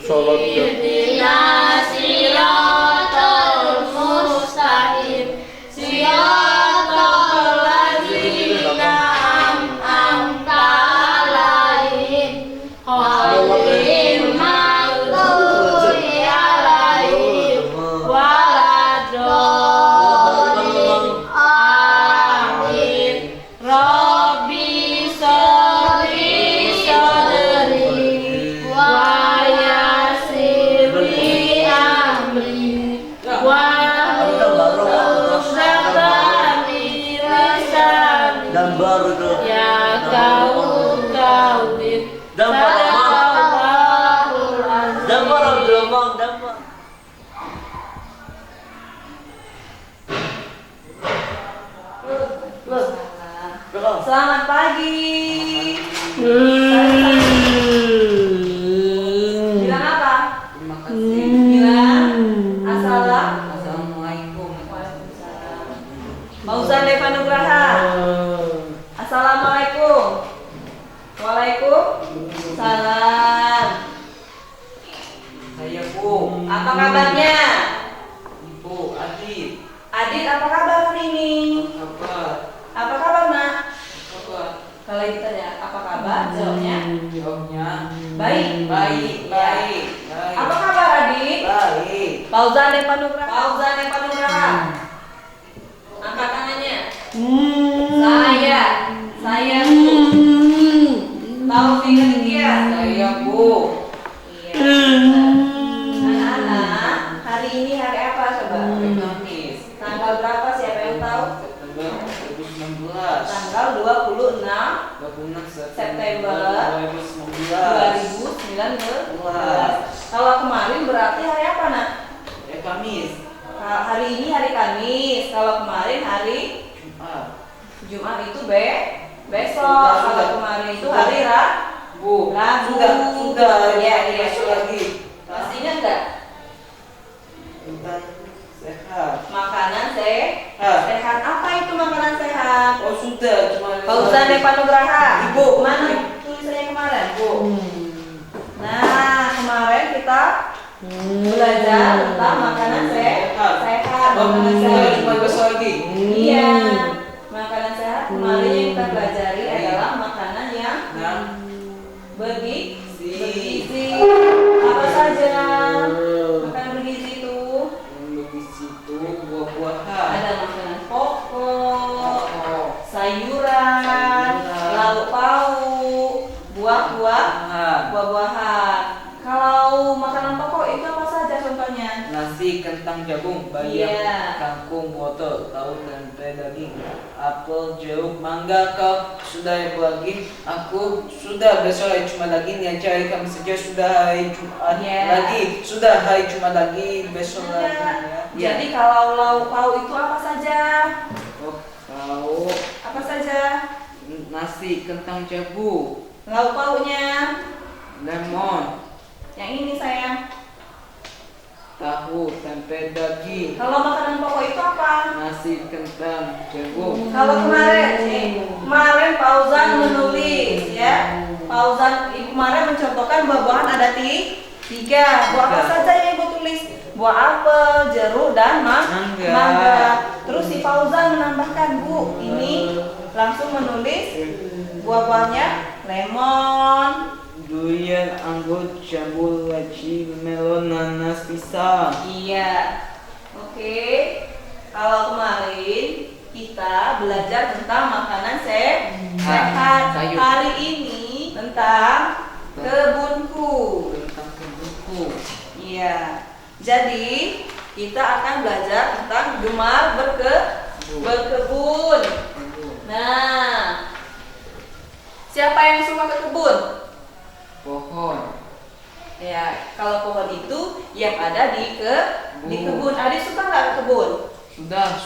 Sholat ya. Ihdinas siratal mustaqim. Siratal ladzina an'amta 'alaihim ghairil maghdubi 'alaihim waladdallin. Amin. Rabbi sholli sadri wa yassir li amri wahlul 'uqdatam min lisani Dan baru itu. yafqahu qawli. Dan baru. Sadaqallahul azim. Dan baru Abdurrahman, dan baru. Selamat pagi. Bilang apa? Terima kasih. Bilang Assalamualaikum. Assalamualaikum. Fauzan Deva Nugraha. Assalamualaikum. Waalaikumsalam. Saya Bu. Apa kabarnya? Ibu Adit. Adit, apa kabar hari ini? Apa? Apa kabar, Nak? Apa? Kalau ditanya apa kabar, jawabnya Jawabnya baik. baik, baik, baik. Apa kabar, Adit? Baik. Fauzan Deva Nugraha. Fauzan Deva Nugraha. Angkat tangannya. Saya Bu. Taufik Aditya. Saya Bu. Iya. Anak-anak, hari ini hari apa coba? Hari Kamis. Tanggal berapa, siapa yang tahu? September 2019. Tanggal 26 26 September 2019. 2019. Kalau kemarin berarti hari apa, Nak? Ya Kamis. Hari ini hari Kamis. Kalau kemarin hari Jumat. Jumat itu besok. Sudah. Kalau kemarin itu hari Bu. Rabu. Sudah. Ya, iya. Besok lagi. Masih ingat nggak? Tentang sehat. Makanan Ah. sehat. Apa itu makanan sehat? Oh sudah, cuma Fauzan Deva Nugraha. Ibu. Mana tulisannya kemarin? Bu. Nah, kemarin kita belajar tentang makanan sehat. Makanan sehat. Cuma besok lagi. Iya. Makanan sehat kemarin yang kita pelajari adalah makanan yang Nah, bergizi. Apa saja makanan bergizi itu? bergizi itu buah-buahan. Ada makanan pokok, Oh, sayuran, lauk pauk, buah-buahan. Kalau makanan pokok itu apa saja contohnya? nasi, kentang, jagung, bayam, Iya. kangkung, wortel, tahu, tempe, daging, apel, jeruk, mangga. Kau sudah yang lagi? Aku sudah besok hari Jumat lagi nih aja. Hari Kamis saja sudah hari Jumat Iya. lagi. Sudah hari Jumat lagi besok lagi. Ada. Ya. Jadi kalau lauk pauk itu apa saja? Oh, tahu, Apa saja? nasi, kentang, jagung, Lauk pauknya? lemon, Yang ini sayang. tahu, tempe, daging, Kalau makanan pokok itu apa? nasi, kentang, jagung. Kalau kemarin Fauzan menulis ya. Fauzan kemarin mencontohkan buah-buahan ada tiga. Buah apa saja yang Ibu tulis? Buah apel, jeruk dan mangga. Terus si Fauzan menambahkan, Bu, ini langsung menulis buah-buahnya lemon. Durian, anggur, jambu, laci, melon, nanas, pisang. Iya. Oke. Kalau kemarin kita belajar tentang makanan sehat. sayur. Hari ini tentang kebunku. Tentang kebunku. Iya. Jadi kita akan belajar tentang gemar berkebun. Nah, siapa yang suka ke kebun? Pohon. Ya, kalau pohon itu yang ada di kebun. Adik suka nggak ke kebun? Sudah.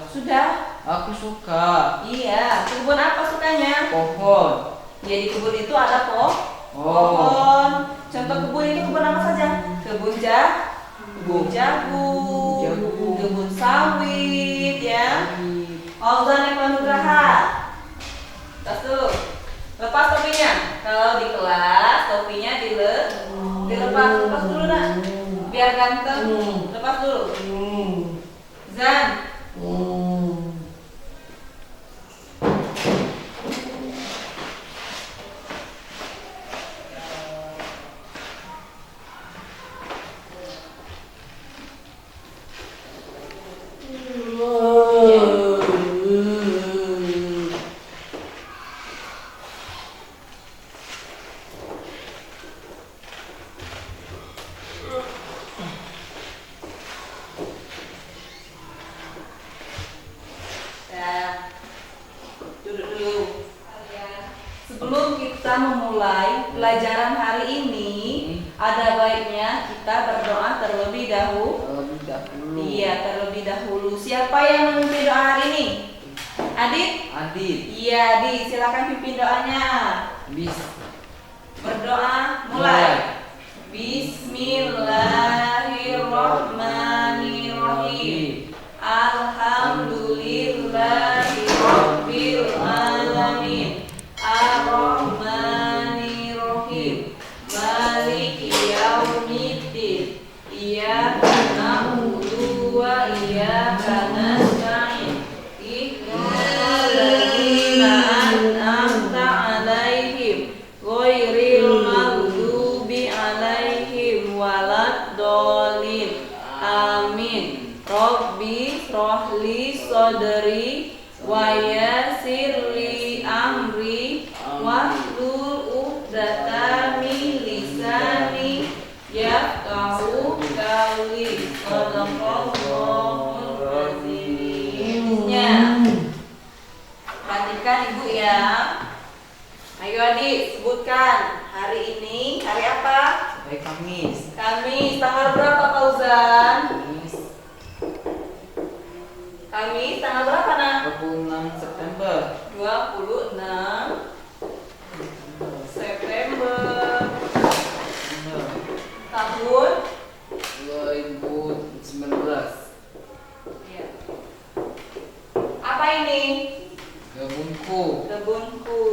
Sudah. Aku suka. Iya. Kebun apa sukanya? Pohon. Ya, di kebun itu ada pohon. Contoh kebun ini kebun apa saja? Kebun jagung, kebun sawit, ya. Fauzan Deva Nugraha. Tas dulu. Lepas topinya. Kalau di kelas topinya Dilepas, lepas dulu nak. Biar ganteng. Lepas dulu. Zan. Duduk dulu. Sebelum kita memulai pelajaran hari ini, ada baiknya kita berdoa terlebih dahulu. Iya, terlebih dahulu. Siapa yang memimpin doa hari ini? Adit? Adit. Iya, Adit. Silakan pimpin doanya. Berdoa, mulai. Bismillahirrahmanirrahim. Alhamdulillahirabbil alamin. Ar-Rahmanir-Rahim. Maliki yaumiddin. Iyyaka na'budu wa iyyaka nasta'in. Ihdinas ladzina an'amta 'alaihim ghairil maghdubi 'alaihim waladdallin. Amin. Rabbi shrahli sadri wa yassirli amri wahlul 'uqdatam min lisani yafqahu qawli. Shadaqallahul azim. Perhatikan Ibu ya. Ayo Adik, sebutkan hari ini hari apa? Hari Kamis. Kamis, tanggal berapa Fauzan? Kamis, tanggal berapa nak? 26 September. 26 September tahun 2019. ya. Apa ini? Kebunku. Kebunku.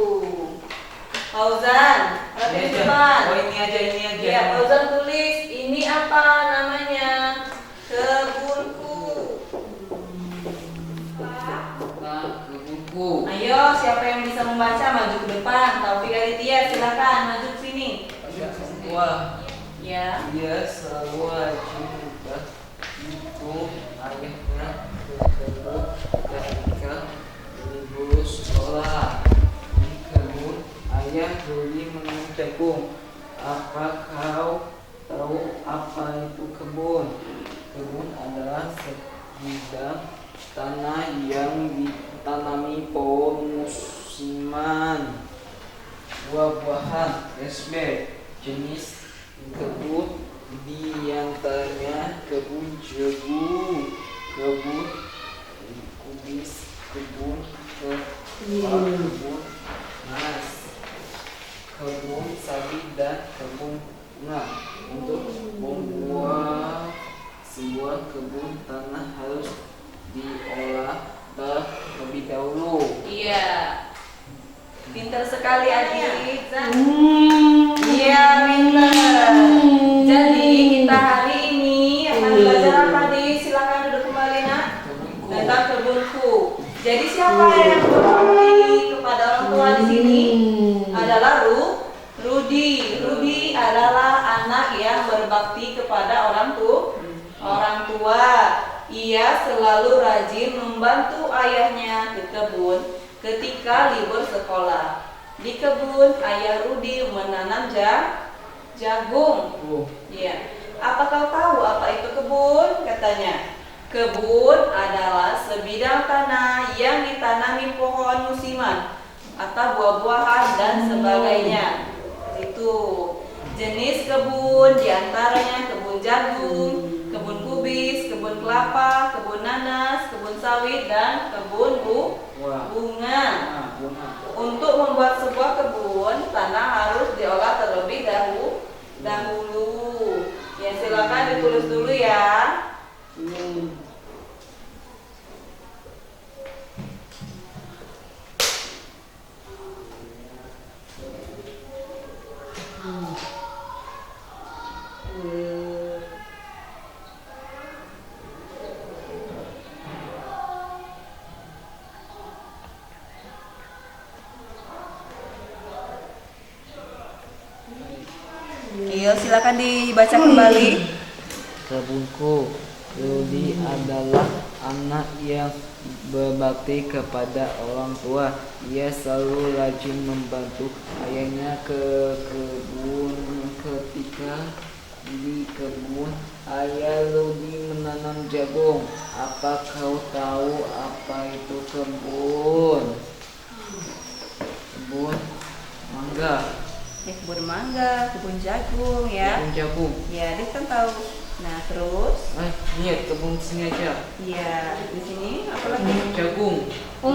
Fauzan, Ini di aja. depan. Oh ini aja. Ya, Fauzan tulis ini apa namanya? Kebunku. Kebunku. Ayo, siapa yang bisa membaca maju ke depan. Taufik Aditya, silakan maju ke sini. Wah, Ya. dia selalu wajib itu ayahnya kebun ketika libur sekolah. Di kebun ayah Rudi menanam jagung. Apa kau tahu apa itu kebun? Kebun adalah sebidang tanah yang ditanami pohon musiman, buah-buahan, jenis kebun diantaranya kebun jagung, kebun kubis, kebun kelapa, kebun nanas, kebun sawit dan kebun bunga. Untuk membuat sebuah kebun tanah harus diolah terlebih dahulu. Iya. Pintar sekali Adit. Iya, pintar. Jadi kita hari ini akan belajar apa Adit? Silakan duduk kembali nak. Kebunku. Tentang kebunku. Jadi siapa yang berbakti kepada orang tua di sini? Adalah Rudi. Rudi adalah anak yang berbakti kepada orang tua. Ia selalu rajin membantu ayahnya ke kebun ketika libur sekolah. Di kebun ayah Rudi menanam jagung. Ya. Apa kau tahu apa itu kebun? Katanya. Kebun adalah sebidang tanah yang ditanami pohon musiman atau buah-buahan dan sebagainya. Itu jenis kebun diantaranya kebun jagung, kebun kubis, kebun kelapa, kebun nanas, kebun sawit, dan kebun bunga. Untuk membuat sebuah kebun, tanah harus diolah terlebih dahulu. Ya, silakan ditulis dulu ya. silakan dibaca kembali. Kebunku, Rudi adalah anak yang berbakti kepada orang tua. Ia selalu rajin membantu ayahnya ke kebun. Ketika di kebun, ayah Rudi menanam jagung. Apa kau tahu apa itu kebun? Kebun mangga. Ya, kebun mangga, kebun jagung ya. Kebun jagung. Ya, dia kan tahu. Nah, terus Ini kebun sini aja. ya di sini apa lagi? Jagung.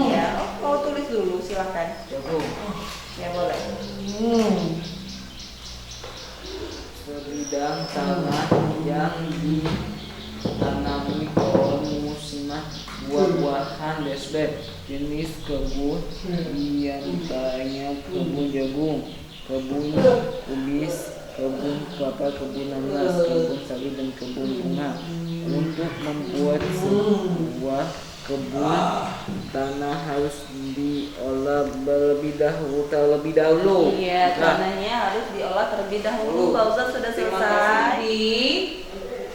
Ya, oh, mau tulis dulu silakan. Jagung. Ya boleh. Sebidang tanah yang ditanami musiman buah-buahan desbet. Jenis kebun diantaranya kebun jagung, kebun kubis, kebun kelapa, kebun nanas, kebun sawit, dan kebun bunga. Untuk membuat sebuah kebun, tanah harus diolah terlebih dahulu. Iya, tanahnya harus diolah terlebih dahulu. Pak Ustadz sudah selesai di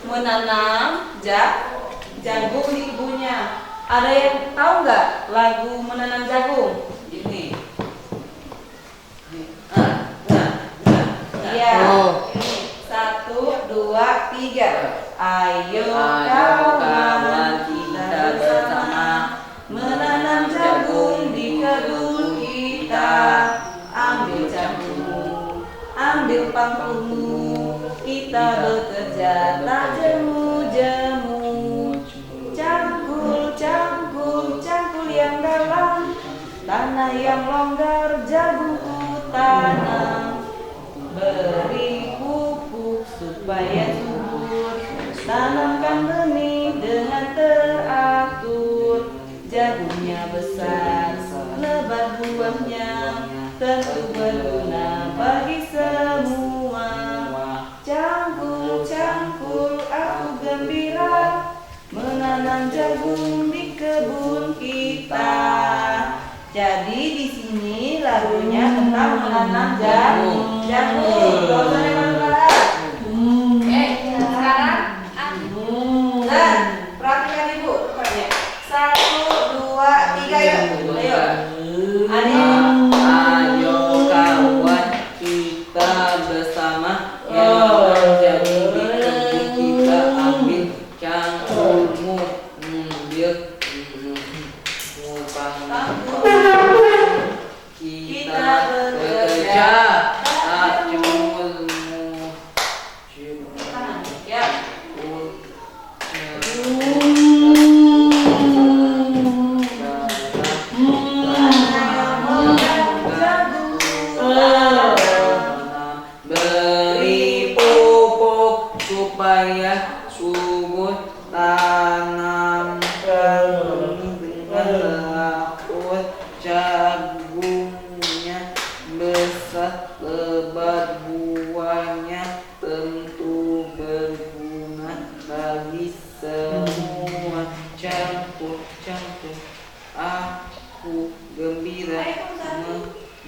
menanam jagung di kebunnya. Ada yang tahu nggak lagu menanam jagung? Ini. Iya. Oh. Ini 1, 2, 3. Ayo Kawan kawan kita kita bersama menanam jagung di kebun kita. Ambil jagung, ambil pangkumu, kita bekerja tak jemu-jemu. Cangkul, cangkul, cangkul yang dalam, tanah yang longgar jagung ku tanam. Beri pupuk supaya subur, tanamkan benih dengan teratur. Jagungnya besar, lebat buahnya, tentu berguna bagi semua. Cangkul, cangkul, aku gembira menanam jagung di kebun kita. Jadi di sini lagunya tentang menanam jagung. Jagung, gak usah lewat-lewat. Sekarang dan perhatikan ibu. 1, 2, 3 yuk. Ayo. Ayo kawan kita bersama menanam jagung di kebun kita. Ambil cangkulmu, ambil kita bekerja tak cangkulmu. Ya. Beri pupuk supaya subur, tanamkan dengan teratur. Jagungnya besar, lebat buahnya, tentu berguna bagi semua. Campur, campur, aku gembira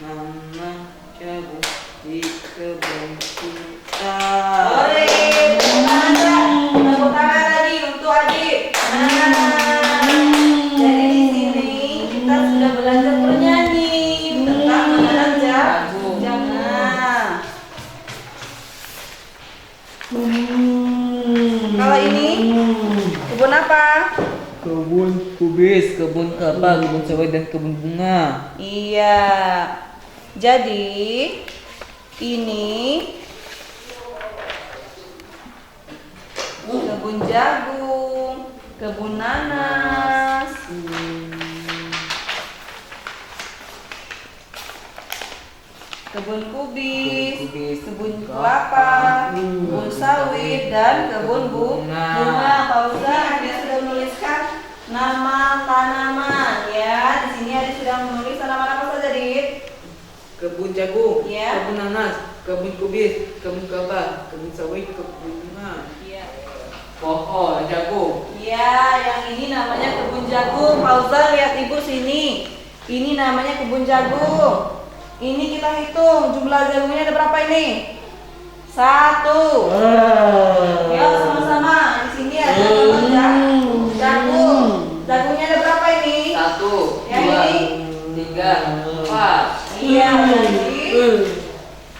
menanam jagung di kebun kita. Boleh, tepuk tangan lagi untuk adik. Jadi di sini kita sudah belajar bernyanyi tentang menanam jagung. Kalau ini kebun apa? Kebun kubis, kebun kelapa, kebun sawit, dan kebun bunga. Iya. Jadi ini kebun jagung, kebun nanas, kebun kubis, kebun kelapa, kebun sawit, dan kebun bunga. Pausa, Anda sudah menuliskan nama tanaman ya. Di sini Anda sudah menulis tanaman apa saja, Dit? Kebun jagung, Iya. kebun nanas, kebun kubis, kebun kelapa, kebun sawit, kebun bunga. Iya. Pohon jagung. Iya, yang ini namanya kebun jagung. Pausa, lihat ibu sini. Ini namanya kebun jagung. Ini kita hitung jumlah jagungnya ada berapa ini? 1. Yuk sama-sama. Di sini ada gambar jagung. Jagungnya ada berapa ini? 1, Yang 2, ini? 3, 4. Iya,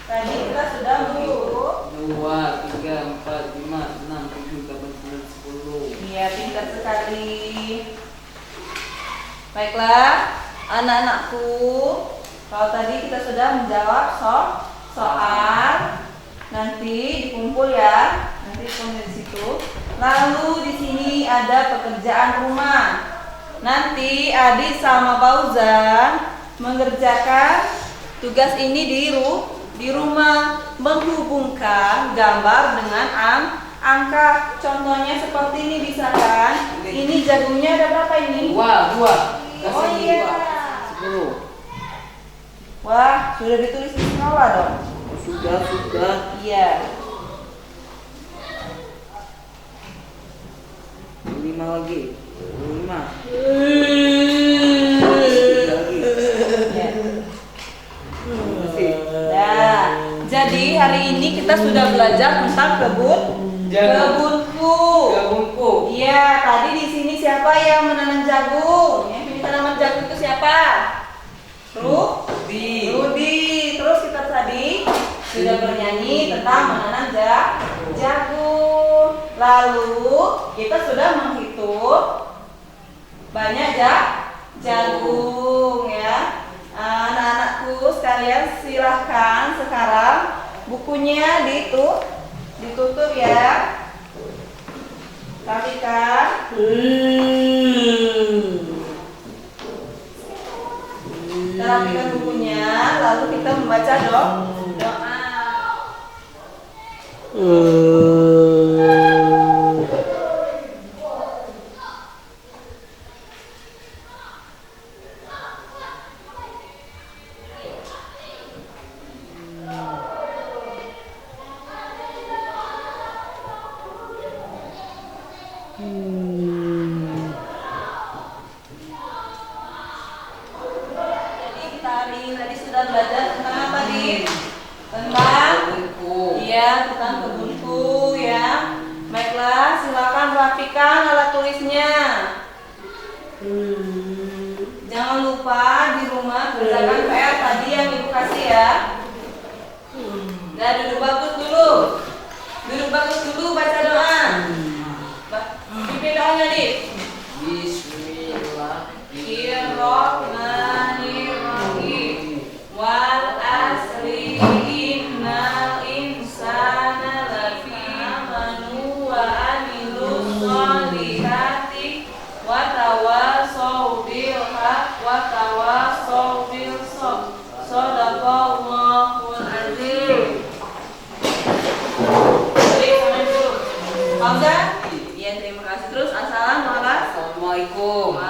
tadi kita sudah menghitung. 2, 3, 4, 5, 6, 7, 8, 9, 10. Iya, pintar sekali. Baiklah, anak-anakku. Kalau tadi kita sudah menjawab soal, nanti dikumpul ya. Nanti dikumpul di situ. Lalu di sini ada pekerjaan rumah. Nanti Adik sama Fauzan mengerjakan tugas ini di rumah, menghubungkan gambar dengan angka. Contohnya seperti ini bisa kan? Ini jagungnya ada berapa ini? 2. Oh Kasih iya. 10. Wah, sudah ditulis di sekolah dong. Sudah. Iya. 5 lagi. 5. Nah, jadi hari ini kita sudah belajar tentang kebunku. Iya, tadi di sini siapa yang menanam jagung? Yang pilih tanaman jagung itu siapa? Rudi. Terus kita tadi sudah bernyanyi tentang menanam jagung. Lalu kita sudah menghitung banyak jagung ya. Anak-anakku sekalian silahkan sekarang bukunya ditutup ya. Rapikan. Kita rapikan bukunya, lalu kita membaca doa. Jadi kita hari ini tadi sudah belajar tentang apa nih? Tentang tentang kebunku ya. Baiklah, silakan rapikan alat tulisnya. Jangan lupa di rumah kerjakan PR tadi yang Ibu kasih ya. Nah, duduk bagus dulu, baca doa. Pimpin doanya nih. Bismillahirrahmanirrahim. Wal asri innal insana lafi amanu wa amilus solihati wa tawasau bil haq wa tawasau bil sabr. Shadaqallahul azim. Fauzan? Iya, terima kasih. Terus assalamualaikum. Assalamualaikum.